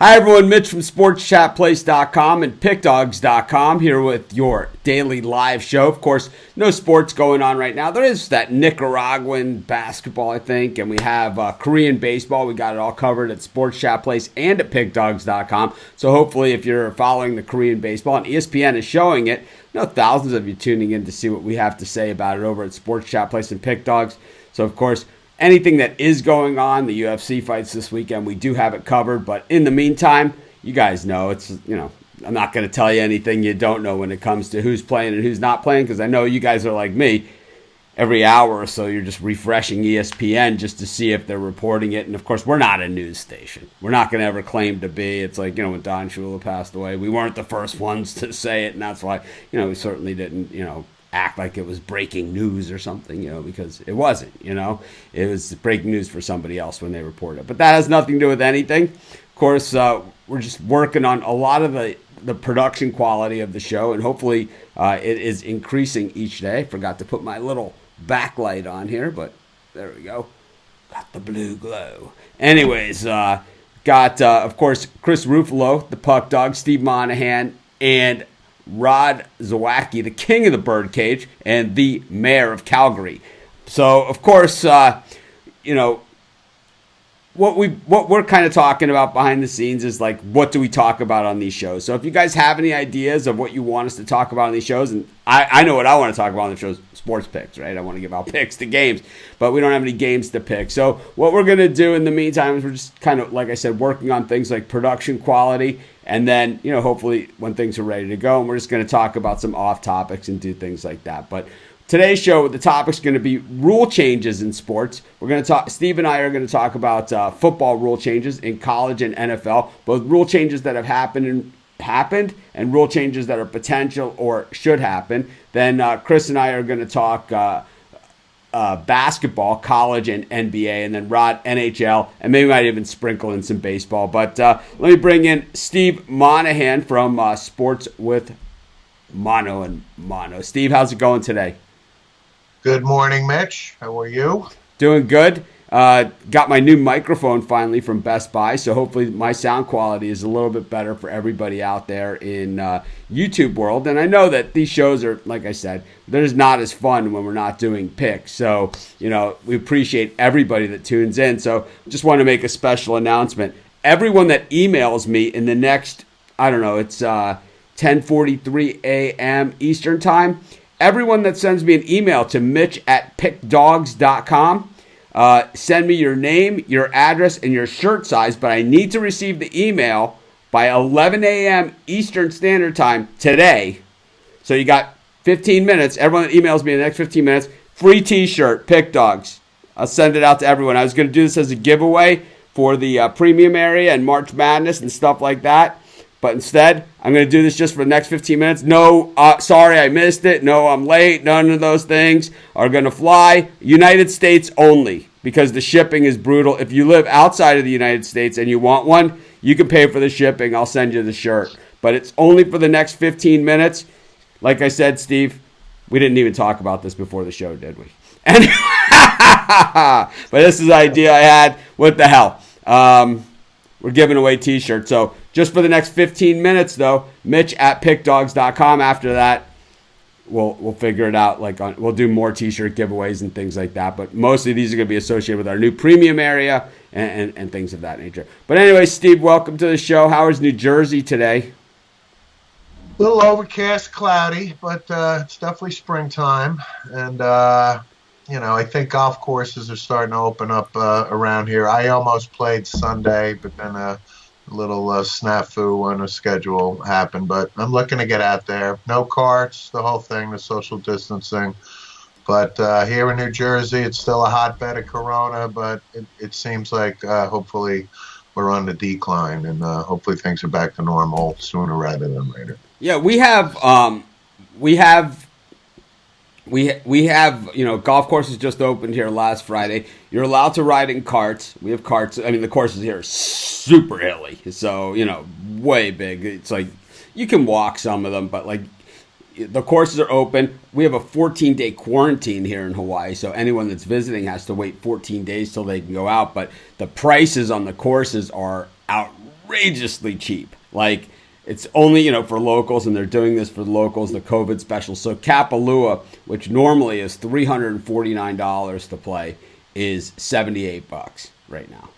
Hi everyone, Mitch from SportsChatPlace.com and PickDogs.com here with your daily live show. Of course, no sports going on right now. There is that Nicaraguan basketball, I think, and we have Korean baseball. We got it all covered at SportsChatPlace and at PickDogs.com. So hopefully if you're following the Korean baseball, and ESPN is showing it, thousands of you tuning in to see what we have to say about it over at SportsChatPlace and PickDogs. So of course, anything that is going on, the UFC fights this weekend, we do have it covered. But in the meantime, you guys know I'm not going to tell you anything you don't know when it comes to who's playing and who's not playing, because I know you guys are like me. Every hour or so, you're just refreshing ESPN just to see if they're reporting it. And of course, we're not a news station. We're not going to ever claim to be. It's like, when Don Shula passed away, we weren't the first ones to say it. And that's why, we certainly didn't, act like it was breaking news or something, because it wasn't, it was breaking news for somebody else when they reported it. But that has nothing to do with anything. Of course, we're just working on a lot of the production quality of the show, and hopefully it is increasing each day. I forgot to put my little backlight on here, but there we go. Got the blue glow. Anyways, got, of course, Chris Ruffalo, the Puck Dog, Steve Monahan, and Rod Zawacki, the king of the birdcage and the mayor of Calgary. So, of course, what we're kind of talking about behind the scenes is like, what do we talk about on these shows? So if you guys have any ideas of what you want us to talk about on these shows, and I know what I want to talk about on the shows, sports picks, right? I want to give out picks to games, but we don't have any games to pick. So what we're going to do in the meantime is we're just kind of, like I said, working on things like production quality. And then, hopefully when things are ready to go, and we're just going to talk about some off topics and do things like that. But today's show, the topic's going to be rule changes in sports. We're going to talk, Steve and I are going to talk about football rule changes in college and NFL, both rule changes that have happened and rule changes that are potential or should happen. Then Chris and I are going to talk basketball, college, and NBA, and then Rod, NHL, and maybe we might even sprinkle in some baseball. But let me bring in Steve Monahan from Sports with Mono and Mono. Steve, how's it going today? Good morning, Mitch. How are you? Doing good. Got my new microphone finally from Best Buy, so hopefully my sound quality is a little bit better for everybody out there in YouTube world. And I know that these shows are, like I said, they're just not as fun when we're not doing picks. So, we appreciate everybody that tunes in. So just want to make a special announcement. Everyone that emails me in the next, it's 10:43 a.m. Eastern time, everyone that sends me an email to mitch@pickdogs.com, send me your name, your address, and your shirt size, but I need to receive the email by 11 a.m. Eastern Standard Time today. So you got 15 minutes. Everyone that emails me in the next 15 minutes, free t-shirt, Pick Dogs. I'll send it out to everyone. I was going to do this as a giveaway for the premium area and March Madness and stuff like that. But instead, I'm going to do this just for the next 15 minutes. No, sorry, I missed it. No, I'm late. None of those things are going to fly. United States only, because the shipping is brutal. If you live outside of the United States and you want one, you can pay for the shipping. I'll send you the shirt. But it's only for the next 15 minutes. Like I said, Steve, we didn't even talk about this before the show, did we? But this is the idea I had. What the hell? We're giving away t-shirts. So just for the next 15 minutes, though, Mitch@pickdogs.com. After that, we'll figure it out. We'll do more t-shirt giveaways and things like that. But mostly these are going to be associated with our new premium area and things of that nature. But anyway, Steve, welcome to the show. How is New Jersey today? A little overcast, cloudy, but it's definitely springtime. And I think golf courses are starting to open up around here. I almost played Sunday, but then a little snafu on a schedule happened. But I'm looking to get out there. No carts, the whole thing, the social distancing. But here in New Jersey, it's still a hotbed of corona, but it seems like hopefully we're on the decline, and hopefully things are back to normal sooner rather than later. Yeah, we have golf courses just opened here last Friday. You're allowed to ride in carts. We have carts. I mean, the courses here are super hilly, so way big. It's like you can walk some of them, but the courses are open. We have a 14-day quarantine here in Hawaii, so anyone that's visiting has to wait 14 days till they can go out. But the prices on the courses are outrageous. outrageously cheap. Like, it's only, for locals, and they're doing this for the locals, the COVID special. So Kapalua, which normally is $349 to play, is $78 right now.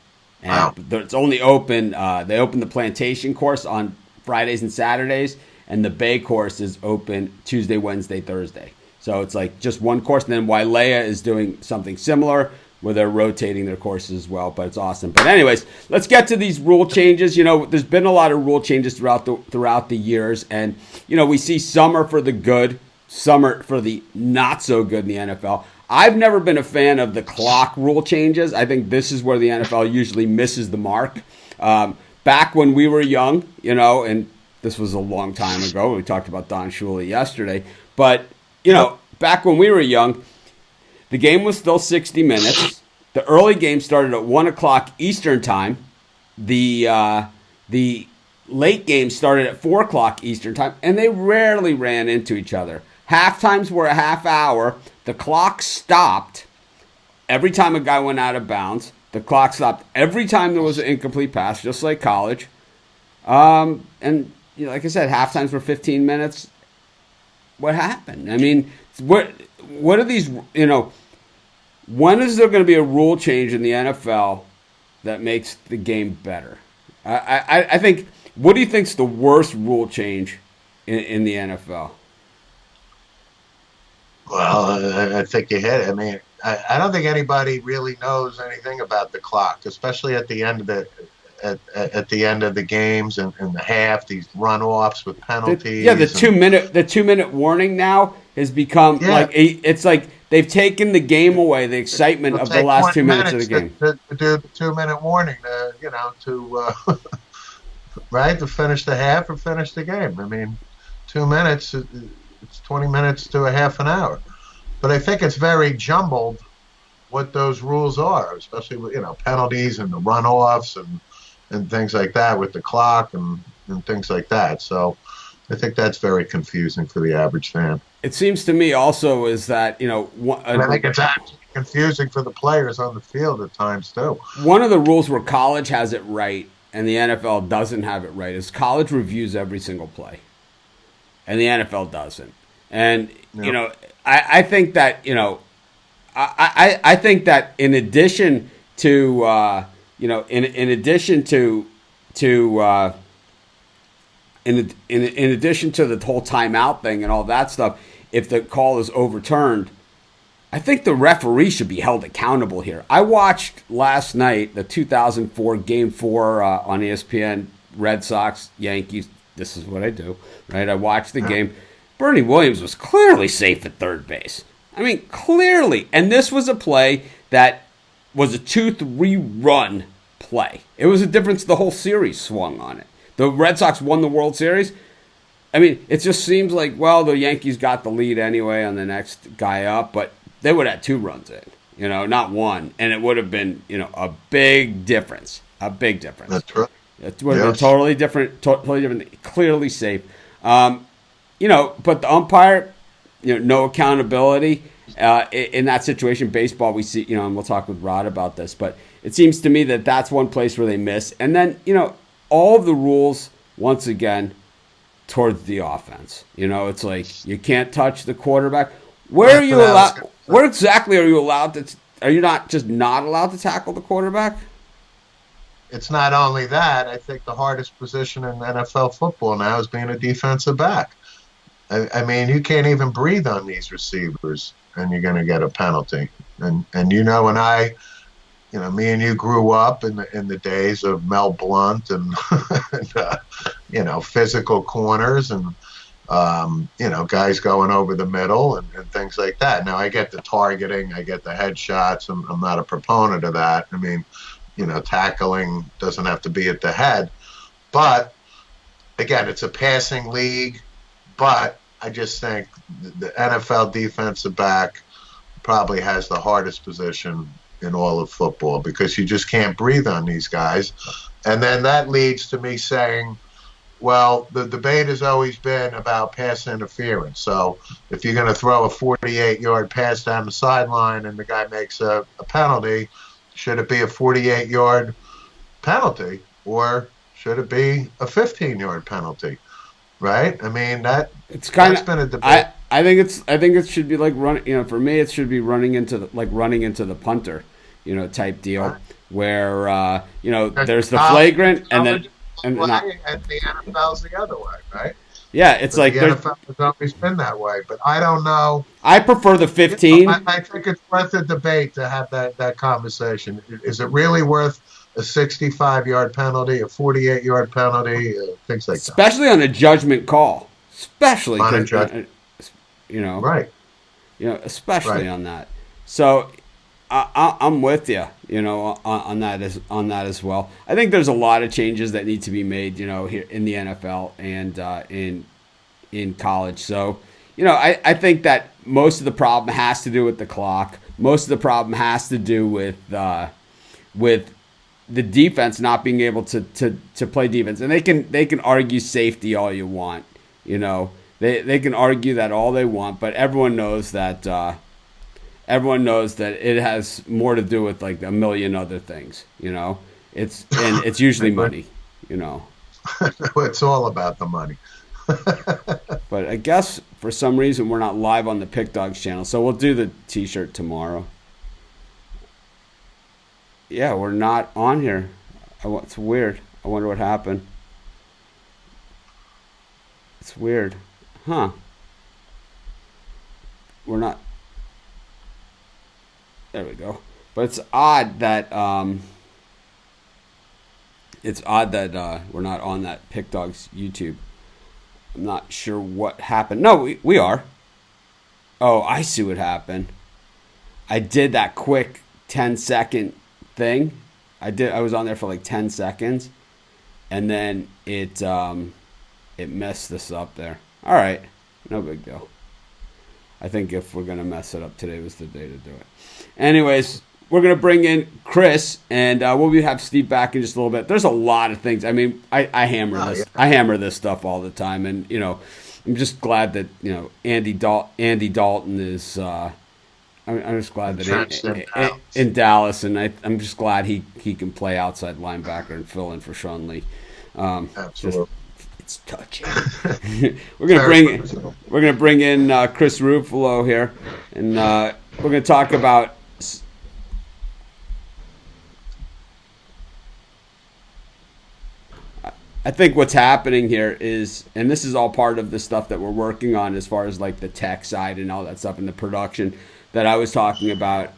And wow. It's only open, they open the Plantation course on Fridays and Saturdays, and the Bay course is open Tuesday, Wednesday, Thursday. So it's like just one course. And then Wailea is doing something similar where they're rotating their courses as well. But it's awesome. But anyways, let's get to these rule changes. There's been a lot of rule changes throughout the years. And, we see some are for the good, some are for the not so good in the NFL. I've never been a fan of the clock rule changes. I think this is where the NFL usually misses the mark. Back when we were young, and this was a long time ago. We talked about Don Shula yesterday. But, back when we were young, the game was still 60 minutes. The early game started at 1 o'clock Eastern time. The late game started at 4 o'clock Eastern time, and they rarely ran into each other. Half times were a half hour. The clock stopped every time a guy went out of bounds. The clock stopped every time there was an incomplete pass, just like college. And like I said, half times were 15 minutes. What happened? I mean, what are these, when is there going to be a rule change in the NFL that makes the game better? I think, what do you think's the worst rule change in the NFL? Well, I think you hit it. I mean, I don't think anybody really knows anything about the clock, especially at the end of the games and the half. These runoffs with penalties. The 2 minute warning now has become it's like they've taken the game away, the excitement of the last 2 minutes of the game. To do the 2 minute warning, right, to finish the half or finish the game. I mean, 2 minutes. It's 20 minutes to a half an hour. But I think it's very jumbled what those rules are, especially with, penalties and the runoffs and things like that with the clock and things like that. So I think that's very confusing for the average fan. It seems to me also is that, I think it's actually confusing for the players on the field at times too. One of the rules where college has it right and the NFL doesn't have it right is college reviews every single play. And the NFL doesn't. And, I think that, I think that in addition to, in addition to the whole timeout thing and all that stuff, if the call is overturned, I think the referee should be held accountable here. I watched last night the 2004 Game 4 on ESPN, Red Sox, Yankees. This is what I do, right? I watched the game. Bernie Williams was clearly safe at third base. I mean, clearly. And this was a play that was a 2-3 run play. It was a difference. The whole series swung on it. The Red Sox won the World Series. I mean, it just seems like, well, the Yankees got the lead anyway on the next guy up, but they would have 2 runs in, not one. And it would have been, a big difference. A big difference. That's right. It would have been totally different, clearly safe. But the umpire, no accountability in that situation. Baseball, we see, and we'll talk with Rod about this, but it seems to me that that's one place where they miss. And then, all of the rules, once again, towards the offense. It's like you can't touch the quarterback. Where are you allowed? Where exactly are you allowed to? Are you not allowed to tackle the quarterback? It's not only that. I think the hardest position in NFL football now is being a defensive back. I mean, you can't even breathe on these receivers, and you're going to get a penalty. And when I, me and you grew up in the days of Mel Blount and, physical corners and, guys going over the middle and things like that. Now, I get the targeting, I get the headshots. I'm not a proponent of that. I mean, tackling doesn't have to be at the head. But, again, it's a passing league. But I just think the NFL defensive back probably has the hardest position in all of football because you just can't breathe on these guys. And then that leads to me saying, well, the debate has always been about pass interference. So if you're going to throw a 48-yard pass down the sideline and the guy makes a penalty, should it be a 48-yard penalty? Or Should it be a 15-yard penalty? Right? I mean It's kind that's of been a debate. I think it should be like running. For me, it should be running into the punter, type deal Right? where there's the College, flagrant and then college is and one not way, and the NFL's the other way, right? yeah. It's But the like there's. NFL has always been that way. But I don't know. I prefer the You know, 15. I think it's worth a debate to have that conversation. Is it really worth a 65-yard penalty, a 48-yard penalty, things like that? Especially on a judgment call, especially On a because judge, you know, right? especially Right. on that. So I'm with you, on that as well. I think there's a lot of changes that need to be made, here in the NFL and in college. So, I think that most of the problem has to do with the clock. Most of the problem has to do with the defense not being able to play defense, and they can argue safety all you want, they can argue that all they want, but everyone knows that it has more to do with like a million other things. It's usually money, It's all about the money. But I guess for some reason we're not live on the Pick Dogs channel, so we'll do the T-shirt tomorrow. Yeah, we're not on here. It's weird. I wonder what happened. It's weird, huh? We're not. There we go. But it's odd that we're not on that Pick Dogs YouTube. I'm not sure what happened. No, we are. Oh, I see what happened. I did that quick 10-second thing. I was on there for like 10 seconds, and then it messed this up there. All right, no big deal. I think if we're gonna mess it up, today was the day to do it. Anyways, we're gonna bring in Chris, and we'll have Steve back in just a little bit. There's a lot of things. I mean, I hammer Oh, this. yeah. I hammer this stuff all the time, and I'm just glad that Andy Dalton is. I'm just glad that in Dallas, and I'm just glad he can play outside linebacker and fill in for Sean Lee. Absolutely. It's touching. We're gonna bring in Chris Ruffalo here, and we're gonna talk about. I think what's happening here is, and this is all part of the stuff that we're working on as far as like the tech side and all that stuff and the production that I was talking about.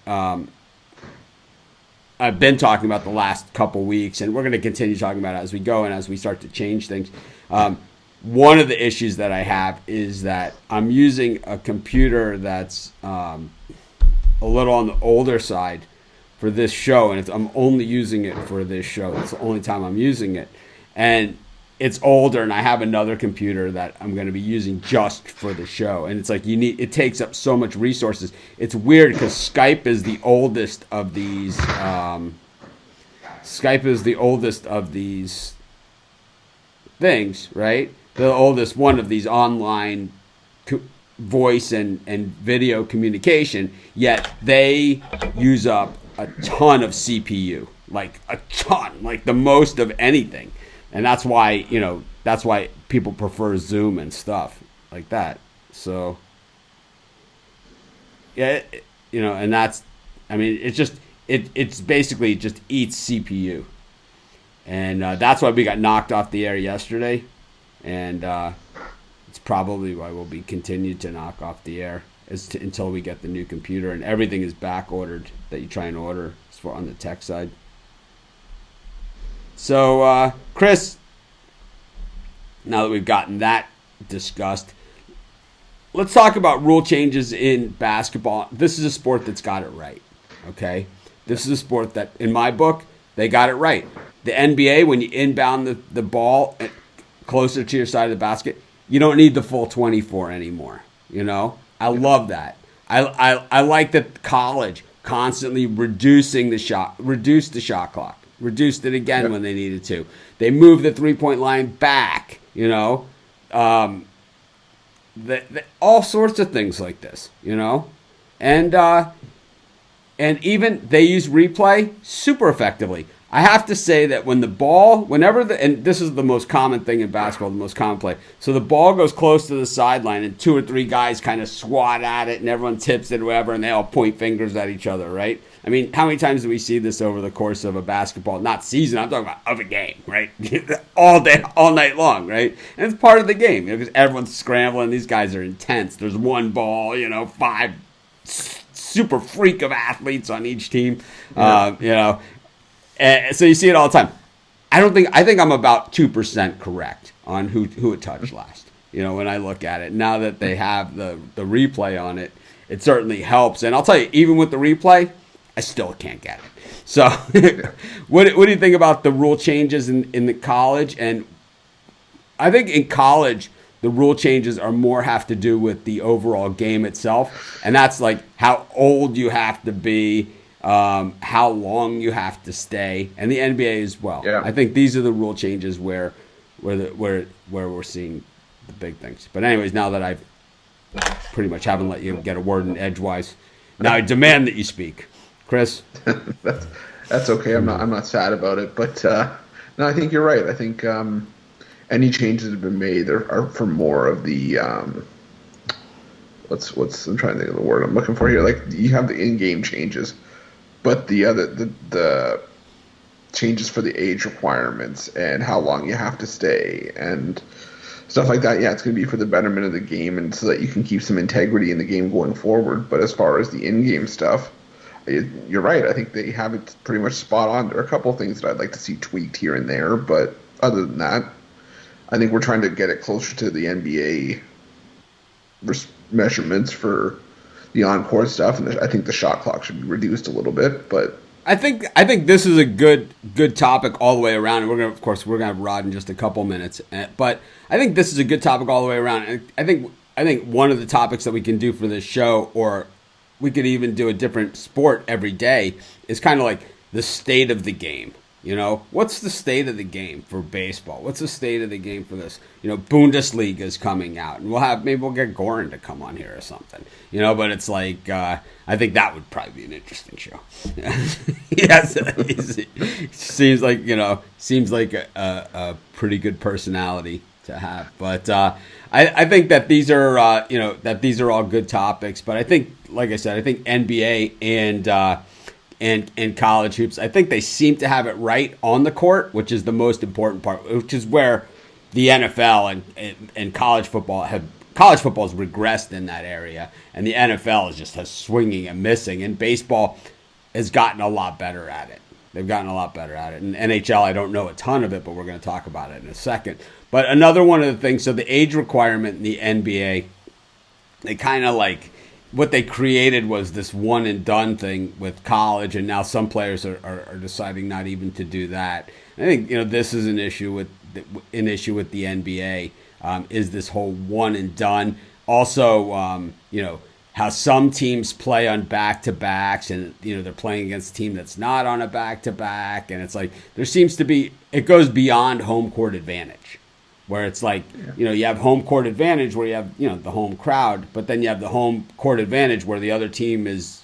I've been talking about the last couple weeks, and we're going to continue talking about it as we go and as we start to change things. One of the issues that I have is that I'm using a computer that's a little on the older side for this show, and I'm only using it for this show. It's the only time I'm using it. And it's older, and I have another computer that I'm going to be using just for the show. And it's like it takes up so much resources. It's weird because Skype is the oldest of these. Skype is the oldest of these things, right? The oldest one of these online voice and video communication. Yet they use up a ton of CPU, like a ton, like the most of anything. And that's why people prefer Zoom and stuff like that. So, yeah, and that's, I mean, it's basically just eats CPU. And that's why we got knocked off the air yesterday. And it's probably why we'll be continued to knock off the air until we get the new computer. And everything is back ordered that you try and order on the tech side. So, Chris, now that we've gotten that discussed, let's talk about rule changes in basketball. This is a sport that's got it right, okay? This is a sport that, in my book, they got it right. The NBA, when you inbound the ball closer to your side of the basket, you don't need the full 24 anymore, I love that. I like that college constantly reduced the shot clock. Reduced it again when they needed to. They moved the 3-point line back, all sorts of things like this, and even they use replay super effectively. I have to say that and this is the most common thing in basketball, the most common play. So the ball goes close to the sideline, and 2 or 3 guys kind of swat at it, and everyone tips it or whatever, and they all point fingers at each other, right? I mean, how many times do we see this over the course of a basketball, not season, I'm talking about of a game, right? All day, all night long, right? And it's part of the game, because everyone's scrambling. These guys are intense. There's one ball, 5 super freak of athletes on each team, so you see it all the time. I think I'm about 2% correct on who it touched last. When I look at it, now that they have the replay on it, it certainly helps. And I'll tell you, even with the replay, I still can't get it. So, what do you think about the rule changes in the college? And I think in college, the rule changes are more have to do with the overall game itself, and that's like how old you have to be. How long you have to stay, and the NBA as well. Yeah. I think these are the rule changes where we're seeing the big things. But anyways, now that I've pretty much haven't let you get a word in edgewise, now I demand that you speak, Chris. That's okay. I'm not sad about it, but no, I think you're right. I think any changes that have been made are for more of the what's I'm trying to think of the word I'm looking for here. Like you have the in-game changes. But the changes for the age requirements and how long you have to stay and stuff like that, it's going to be for the betterment of the game and so that you can keep some integrity in the game going forward. But as far as the in-game stuff, you're right. I think they have it pretty much spot on. There are a couple of things that I'd like to see tweaked here and there, but other than that, I think we're trying to get it closer to the NBA measurements for the on-court stuff, and I think the shot clock should be reduced a little bit. But I think this is a good topic all the way around, and we're gonna have Rod in just a couple minutes. But I think this is a good topic all the way around. And I think one of the topics that we can do for this show, or we could even do a different sport every day, is kind of like the state of the game. What's the state of the game for baseball? What's the state of the game for this? Bundesliga is coming out, and maybe we'll get Goran to come on here or something. But it's like I think that would probably be an interesting show. Yes, seems like a pretty good personality to have. But I think that these are that these are all good topics. But I think, like I said, I think NBA and college hoops, I think they seem to have it right on the court, which is the most important part, which is where the NFL and college football has regressed in that area, and the NFL has swinging and missing, and baseball has gotten a lot better at it. They've gotten a lot better at it. And NHL, I don't know a ton of it, but we're going to talk about it in a second. But another one of the things, so the age requirement in the NBA, they kind of what they created was this one and done thing with college, and now some players are deciding not even to do that. I think this is an issue with the NBA, is this whole one and done. Also, how some teams play on back-to-backs, and they're playing against a team that's not on a back-to-back, and it's like there seems to be, it goes beyond home court advantage, where it's like, you have home court advantage where you have, the home crowd, but then you have the home court advantage where the other team is,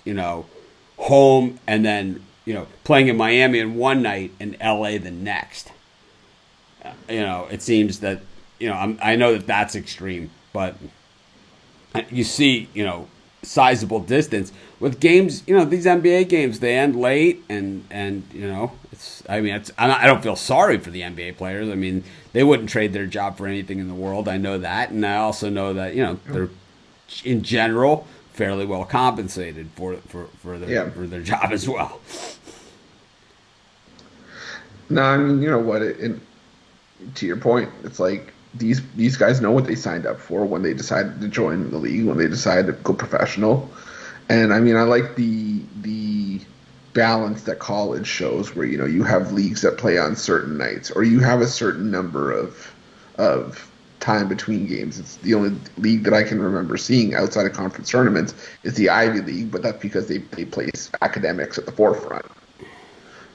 home and then, playing in Miami in one night and LA the next. It seems that, I know that that's extreme, but you see, sizable distance with games. These NBA games, they end late, and I don't feel sorry for the NBA players. I mean, they wouldn't trade their job for anything in the world. I know that, and I also know that they're in general fairly well compensated for their job as well. No, I mean, you know what? To your point, it's like these guys know what they signed up for when they decided to join the league, when they decided to go professional. And I mean, I like the balance that college shows, where you have leagues that play on certain nights, or you have a certain number of time between games. It's the only league that I can remember seeing outside of conference tournaments is the Ivy League, but that's because they place academics at the forefront.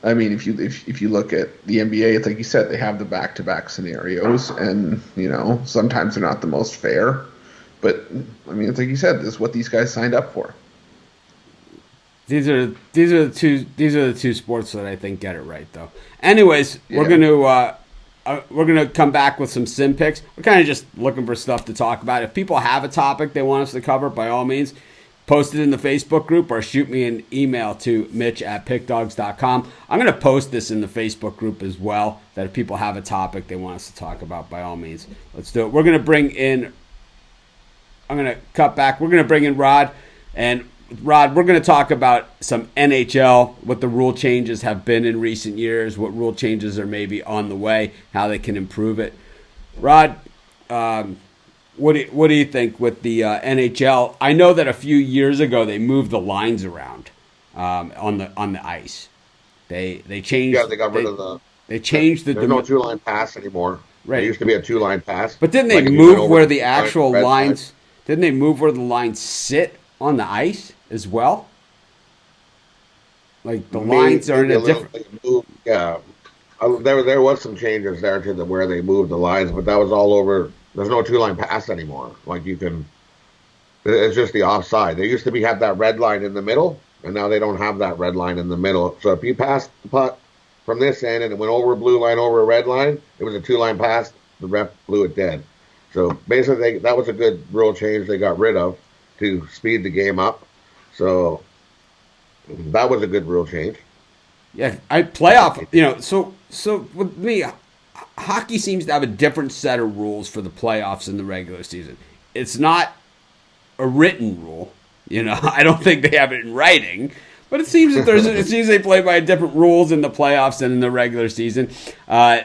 I mean, if you look at the NBA, it's like you said, they have the back-to-back scenarios, and sometimes they're not the most fair, but I mean, it's like you said, this is what these guys signed up for. the two sports that I think get it right though. Anyways, we're gonna come back with some sim picks. We're kind of just looking for stuff to talk about. If people have a topic they want us to cover, by all means, post it in the Facebook group or shoot me an email to mitch@pickdogs.com. I'm going to post this in the Facebook group as well, that if people have a topic they want us to talk about, by all means, let's do it. We're going to bring in, I'm going to cut back. We're going to bring in Rod. And Rod, we're going to talk about some NHL, what the rule changes have been in recent years, what rule changes are maybe on the way, how they can improve it. Rod, what do you think with the NHL? I know that a few years ago they moved the lines around on the ice. They changed. Yeah, they got rid of the. They changed the. There's no 2-line pass anymore. Right. There used to be a 2-line pass. But didn't they move where the actual lines? Didn't they move where the lines sit on the ice as well? Like the lines are in a different. Yeah, there was some changes there to where they moved the lines, but that was all over. There's no 2-line pass anymore. Like you can, it's just the offside. They used to have that red line in the middle, and now they don't have that red line in the middle. So if you passed the puck from this end and it went over a blue line, over a red line, it was a 2-line pass. The ref blew it dead. So basically, that was a good rule change they got rid of to speed the game up. So that was a good rule change. Yeah, playoff. So with me, hockey seems to have a different set of rules for the playoffs in the regular season. It's not a written rule. I don't think they have it in writing, but it seems that it seems they play by different rules in the playoffs than in the regular season. I'm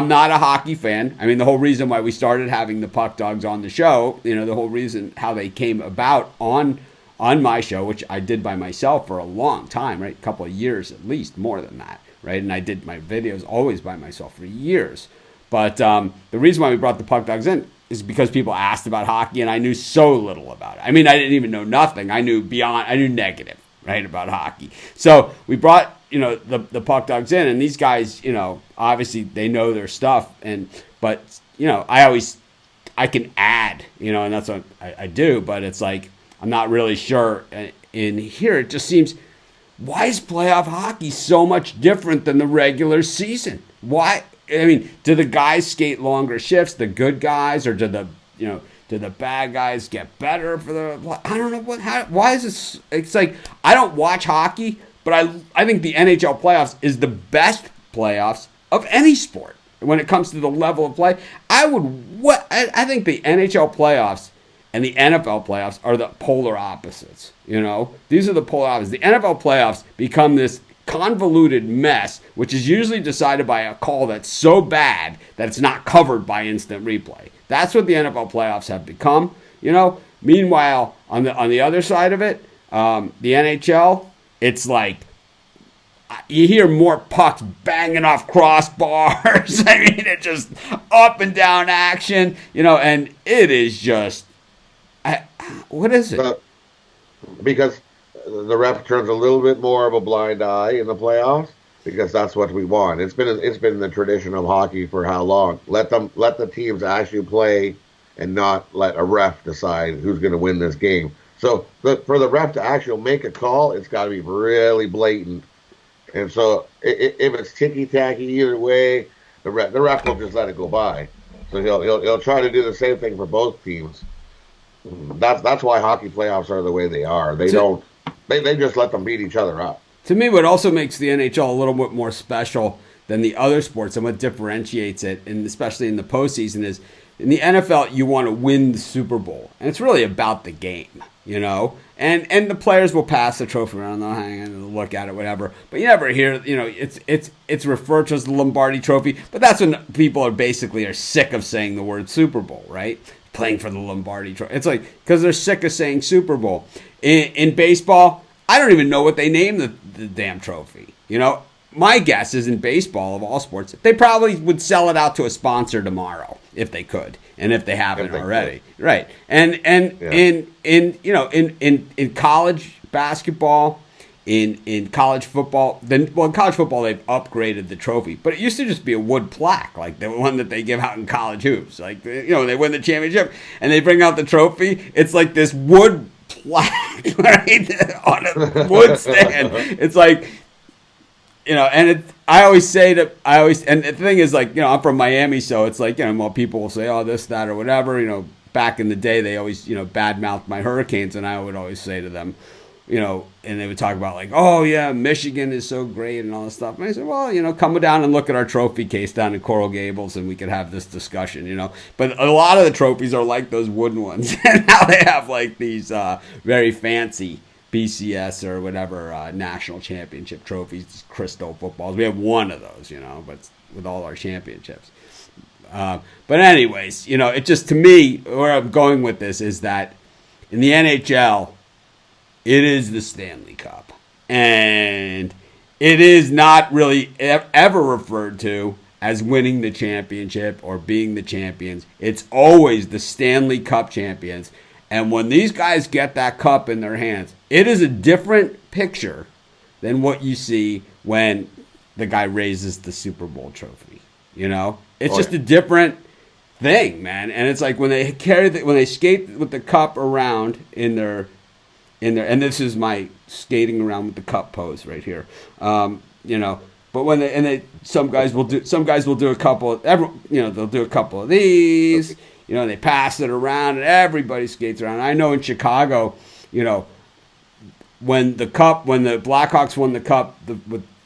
not a hockey fan. I mean, the whole reason why we started having the Puck Dogs on the show, the whole reason how they came about on my show, which I did by myself for a long time, right? A couple of years at least, more than that. Right, and I did my videos always by myself for years. But the reason why we brought the Puck Dogs in is because people asked about hockey, and I knew so little about it. I mean, I didn't even know nothing. I knew negative, right, about hockey. So we brought, the Puck Dogs in, and these guys, obviously they know their stuff. But I can add, and that's what I do. But it's like I'm not really sure. In here, it just seems. Why is playoff hockey so much different than the regular season? Why? I mean, do the guys skate longer shifts, the good guys, or do the bad guys get better for the? I don't know why is this? It's like I don't watch hockey, but I think the NHL playoffs is the best playoffs of any sport when it comes to the level of play. I think the NHL playoffs and the NFL playoffs are the polar opposites. These are the polar opposites. The NFL playoffs become this convoluted mess, which is usually decided by a call that's so bad that it's not covered by instant replay. That's what the NFL playoffs have become. Meanwhile, on the other side of it, the NHL, it's like you hear more pucks banging off crossbars. I mean, it's just up and down action. And it is just. What is it? Because the ref turns a little bit more of a blind eye in the playoffs, because that's what we want. It's been the tradition of hockey for how long? Let the teams actually play, and not let a ref decide who's going to win this game. So for the ref to actually make a call, it's got to be really blatant. And so if it's ticky tacky either way, the ref will just let it go by. So he'll try to do the same thing for both teams. That's why hockey playoffs are the way they are. They just let them beat each other up. To me, what also makes the NHL a little bit more special than the other sports, and what differentiates it, and especially in the postseason, is in the NFL you want to win the Super Bowl, and it's really about the game, And the players will pass the trophy around, they'll hang it, they'll look at it, whatever. But you never hear, it's referred to as the Lombardi Trophy. But that's when people are sick of saying the word Super Bowl, right? Playing for the Lombardi Trophy. It's like, because they're sick of saying Super Bowl. In baseball, I don't even know what they name the damn trophy. My guess is in baseball, of all sports, they probably would sell it out to a sponsor tomorrow if they could, and if they haven't already, right? And in college basketball, in college football, in college football they've upgraded the trophy, but it used to just be a wood plaque, like the one that they give out in college hoops. Like they win the championship and they bring out the trophy. It's like this wood plaque right on a wood stand. It's like, and and the thing is, like, I'm from Miami, so it's like, more people will say, oh, this, that, or whatever. Back in the day, they always, badmouthed my Hurricanes, and I would always say to them, and they would talk about, like, oh, yeah, Michigan is so great and all this stuff. And I said, well, come down and look at our trophy case down in Coral Gables, and we could have this discussion, But a lot of the trophies are like those wooden ones. And now they have, like, these very fancy BCS or whatever national championship trophies, crystal footballs. We have one of those, but with all our championships. But anyways, it just, to me, where I'm going with this is that in the NHL, it is the Stanley Cup. And it is not really ever referred to as winning the championship or being the champions. It's always the Stanley Cup champions. And when these guys get that cup in their hands, it is a different picture than what you see when the guy raises the Super Bowl trophy. It's just a different thing, man. And it's like when they when they skate with the cup around in their, and this is my skating around with the cup pose right here. But when some guys will do a couple. They'll do a couple of these. They pass it around and everybody skates around. I know in Chicago, when the Blackhawks won the cup,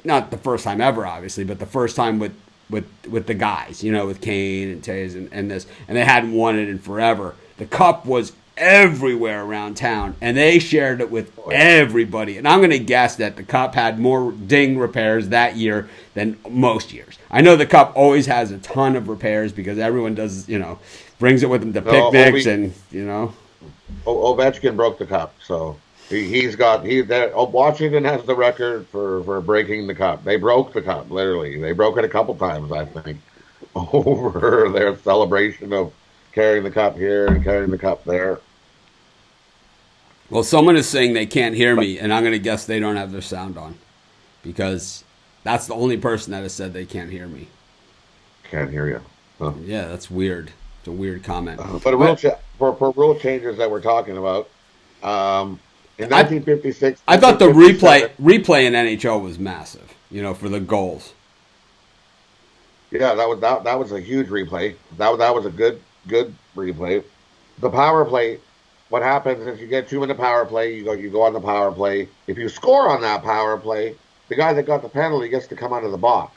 not the first time ever, obviously, but the first time with the guys, with Kane and Taves and this, and they hadn't won it in forever. The cup was everywhere around town, and they shared it with everybody. And I'm going to guess that the cup had more ding repairs that year than most years. I know the cup always has a ton of repairs because everyone does, brings it with them to picnics Ovechkin broke the cup, so Washington has the record for breaking the cup. They broke the cup, literally. They broke it a couple times, I think, over their celebration of carrying the cup here and carrying the cup there. Well, someone is saying they can't hear me, and I'm going to guess they don't have their sound on because that's the only person that has said they can't hear me. Can't hear you. Huh. Yeah, that's weird. It's a weird comment. For rule changes that we're talking about, in 1956, I thought the replay in NHL was massive. For the goals. Yeah, that was a huge replay. That was a good replay. The power play. What happens if you get 2 minute power play? You go on the power play. If you score on that power play, the guy that got the penalty gets to come out of the box.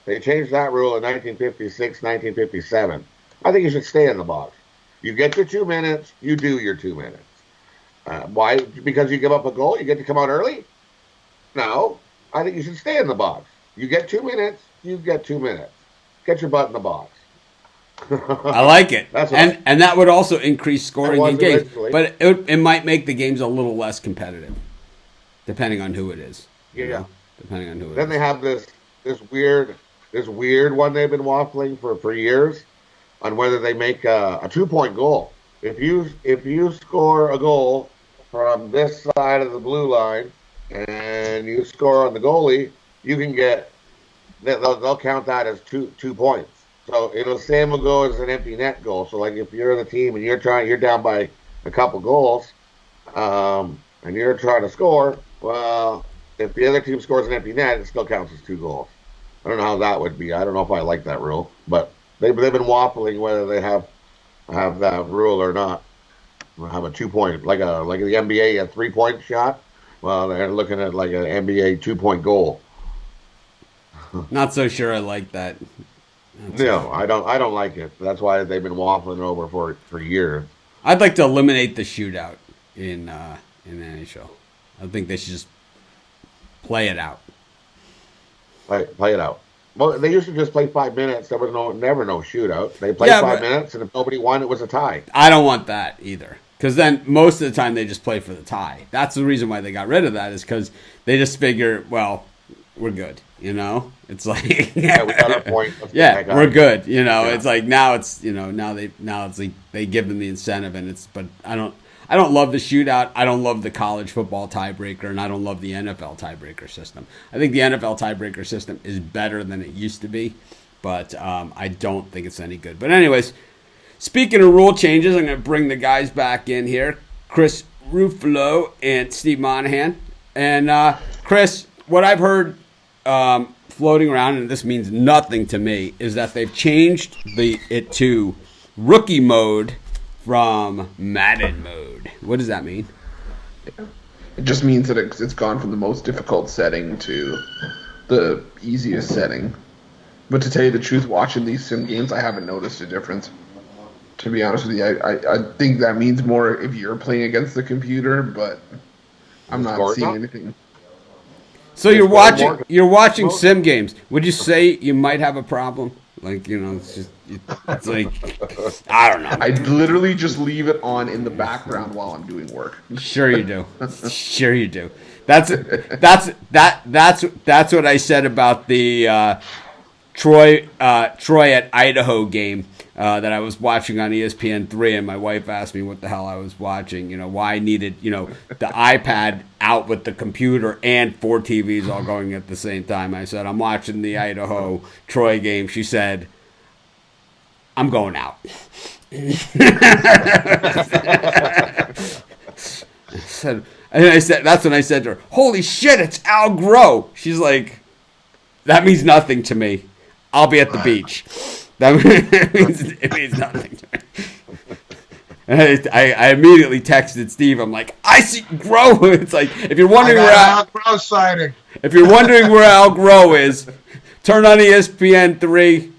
They changed that rule in 1956, 1957. I think you should stay in the box. You get your 2 minutes. You do your 2 minutes. Why? Because you give up a goal, you get to come out early? No. I think you should stay in the box. You get 2 minutes. You get 2 minutes. Get your butt in the box. I like it. And that would also increase scoring in games. Originally. But it might make the games a little less competitive, depending on who it is. Yeah. Depending on who it is. Then they have this weird one they've been waffling for years on whether they make a 2-point goal. If you score a goal from this side of the blue line and you score on the goalie, you can get they'll count that as two points. So it'll same will go as an empty net goal. So like if you're the team and you're down by a couple goals, and you're trying to score, well, if the other team scores an empty net, it still counts as 2 goals. I don't know how that would be. I don't know if I like that rule, but they've been waffling whether they have that rule or not. Have a 2-point, like the NBA, a 3-point shot. Well, they're looking at like an NBA 2-point goal. Not so sure I like that. No, I don't like it. That's why they've been waffling over for years. I'd like to eliminate the shootout in the NHL. I think they should just play it out. Play it out. Well, they used to just play 5 minutes. There was never no shootout. They played 5 minutes, and if nobody won, it was a tie. I don't want that either. Because then most of the time they just play for the tie. That's the reason why they got rid of that, is because they just figure, well, we're good. It's like yeah, we got our point. Yeah, we're good. It's like now it's like they give them the incentive, but I don't love the shootout. I don't love the college football tiebreaker, and I don't love the NFL tiebreaker system. I think the NFL tiebreaker system is better than it used to be, but I don't think it's any good. But anyways, speaking of rule changes, I'm going to bring the guys back in here. Chris Ruffalo and Steve Monahan. And Chris, what I've heard floating around, and this means nothing to me, is that they've changed it to rookie mode from Madden mode. What does that mean? It just means that it's gone from the most difficult setting to the easiest setting. But to tell you the truth, watching these sim games, I haven't noticed a difference. To be honest with you, I think that means more if you're playing against the computer, but I'm not seeing anything. So you're watching sim games. Would you say you might have a problem? Like, it's like, I don't know. I literally just leave it on in the background while I'm doing work. Sure you do. Sure you do. That's what I said about the Troy at Idaho game that I was watching on ESPN3, and my wife asked me what the hell I was watching. Why I needed the iPad out with the computer and 4 TVs all going at the same time. I said, I'm watching the Idaho Troy game. She said, I'm going out. That's when I said to her, holy shit, it's Al Groh. She's like, that means nothing to me. I'll be at the beach. It means nothing to me. I immediately texted Steve. I'm like, I see Groh. It's like, if you're wondering where Al Groh sighting. If you're wondering where Al Groh is, turn on ESPN3.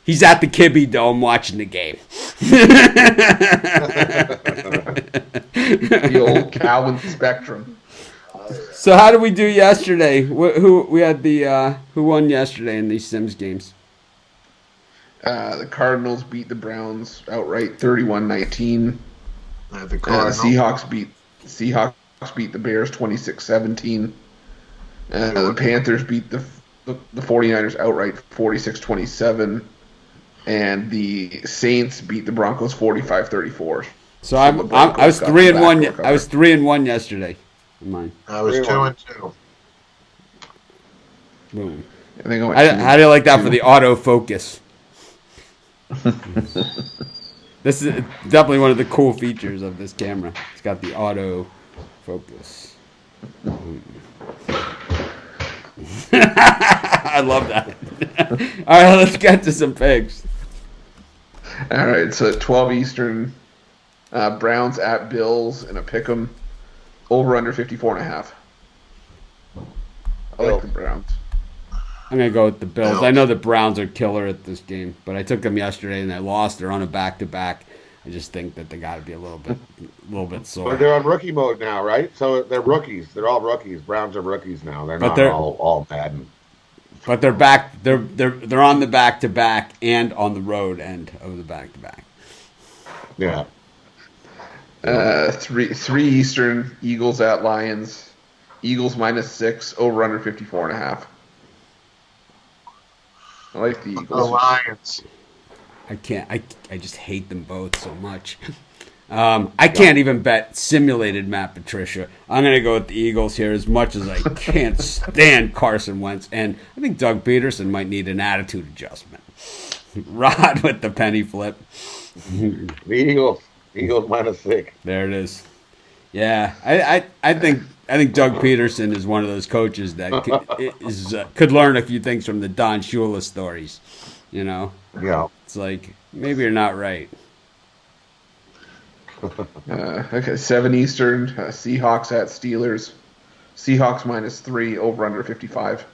He's at the Kibbe Dome watching the game. The old Calvin Spectrum. So how did we do yesterday? Who won yesterday in these Sims games? The Cardinals beat the Browns outright 31-19. The Cardinals. Seahawks beat the Bears 26-17. The Panthers beat the 49ers outright 46-27. And the Saints beat the Broncos 45-34. So I was 3-1. I was 3-1 yesterday. Mine. I was 2-2. Boom. I think how do you like that for the autofocus? This is definitely one of the cool features of this camera. It's got the autofocus. I love that. All right, let's get to some picks. All right, so at 12 Eastern, Browns at Bills in a pick'em, over under 54.5. I like the Browns. I'm going to go with the Bills. I know the Browns are killer at this game, but I took them yesterday and they lost. They're on a back-to-back. I just think that they got to be a little bit sore. But they're on rookie mode now, right? So they're rookies. They're all rookies. Browns are rookies now. They're not all Madden. But they're back. They're on the back-to-back and on the road end of the back-to-back. Yeah. 3 Eastern, Eagles at Lions. Eagles -6, over under 54.5. I like the Eagles. The Lions. I can't. I just hate them both so much. I can't even bet simulated Matt Patricia. I'm going to go with the Eagles here as much as I can't stand Carson Wentz. And I think Doug Peterson might need an attitude adjustment. Rod with the penny flip. The Eagles -6. There it is. Yeah, I think Doug Peterson is one of those coaches that could learn a few things from the Don Shula stories. Yeah. It's like, maybe you're not right. Okay, 7 Eastern, Seahawks at Steelers. Seahawks -3, over under 55.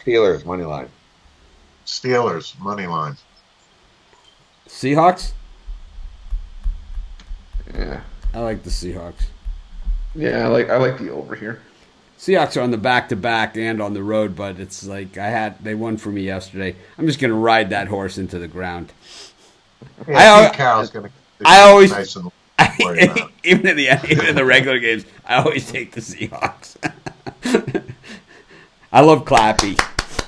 Steelers, money line. Steelers, money line. Seahawks? Yeah. I like the Seahawks. Yeah, I like the over here. Seahawks are on the back-to-back and on the road, but it's like they won for me yesterday. I'm just going to ride that horse into the ground. Yeah, Carroll's going to. I always, nice even in the regular games, I always take the Seahawks. I love Clappy.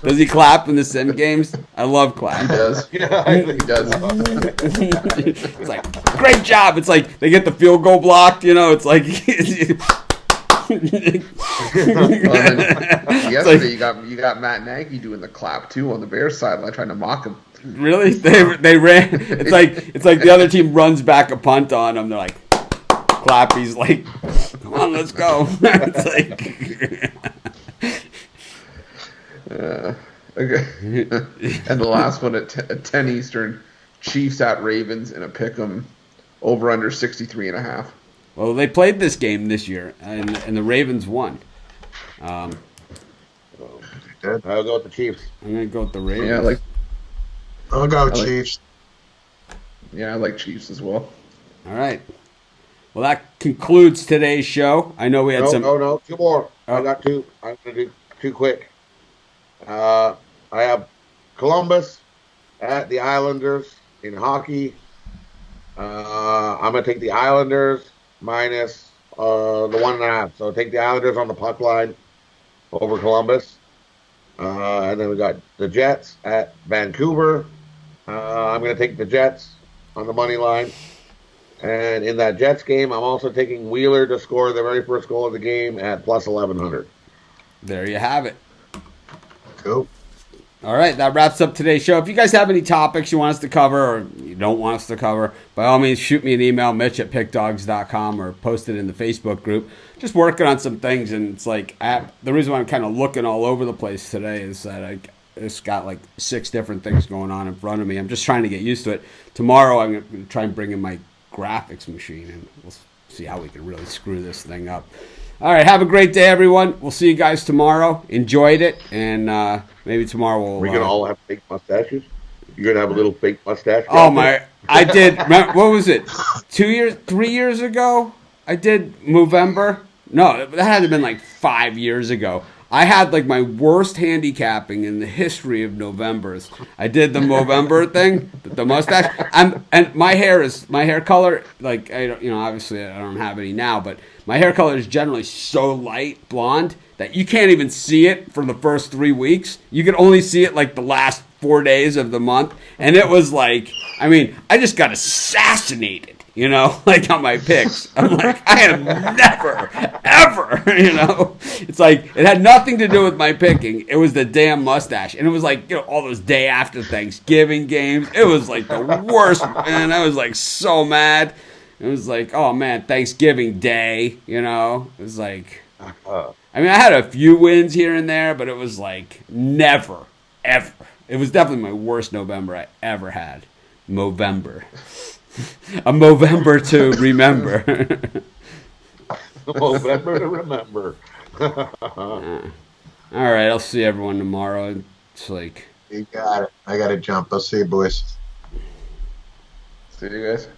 Does he clap in the sim games? I love Clappy. He does. Yeah, I think he does. It's like, great job. It's like they get the field goal blocked. It's like. Yesterday you got Matt Nagy doing the clap too on the Bears sideline, trying to mock him. Really? They ran. It's like the other team runs back a punt on them. They're like, Clappy's like, come on, let's go. It's like, Okay. And the last one at 10 Eastern, Chiefs at Ravens in a pick'em, over under 63.5. well, they played this game this year, and the Ravens won. I'll go with the Chiefs. I'm gonna go with the Ravens. Yeah, I'll go like- Chiefs. I like Chiefs as well. All right. Well, that concludes today's show. I know we had some. No, 2 more. Oh. I got 2. I'm going to do 2 quick. I have Columbus at the Islanders in hockey. I'm going to take the Islanders minus the 1.5. So take the Islanders on the puck line over Columbus. And then we got the Jets at Vancouver. I'm going to take the Jets on the money line. And in that Jets game, I'm also taking Wheeler to score the very first goal of the game at plus 1,100. There you have it. Cool. All right, that wraps up today's show. If you guys have any topics you want us to cover or you don't want us to cover, by all means, shoot me an email, mitch@pickdogs.com, or post it in the Facebook group. Just working on some things, and it's like the reason why I'm kind of looking all over the place today is that I just got like 6 different things going on in front of me. I'm just trying to get used to it. Tomorrow, I'm going to try and bring in my graphics machine, and we'll see how we can really screw this thing up. All right, have a great day, everyone. We'll see you guys tomorrow. Enjoyed it, and maybe tomorrow we'll... We're going to all have fake mustaches? You're going to have a little fake mustache? Oh, my... I did... Remember, what was it? 3 years ago? I did Movember? No, that had to have been like 5 years ago. I had like my worst handicapping in the history of Novembers. I did the Movember thing, the mustache, and my hair color, like I don't, obviously I don't have any now, but my hair color is generally so light blonde that you can't even see it for the first 3 weeks. You can only see it like the last 4 days of the month, and it was like, I just got assassinated. Like on my picks. I'm like, I have never, ever, It's like, it had nothing to do with my picking. It was the damn mustache. And it was like, all those day after Thanksgiving games. It was like the worst, man. I was like so mad. It was like, oh man, Thanksgiving Day, It was like, I had a few wins here and there, but it was like never, ever. It was definitely my worst November I ever had. Movember. A Movember to remember. Movember to remember. All right, I'll see everyone tomorrow. It's like... You got it. I got to jump. I'll see you, boys. See you guys.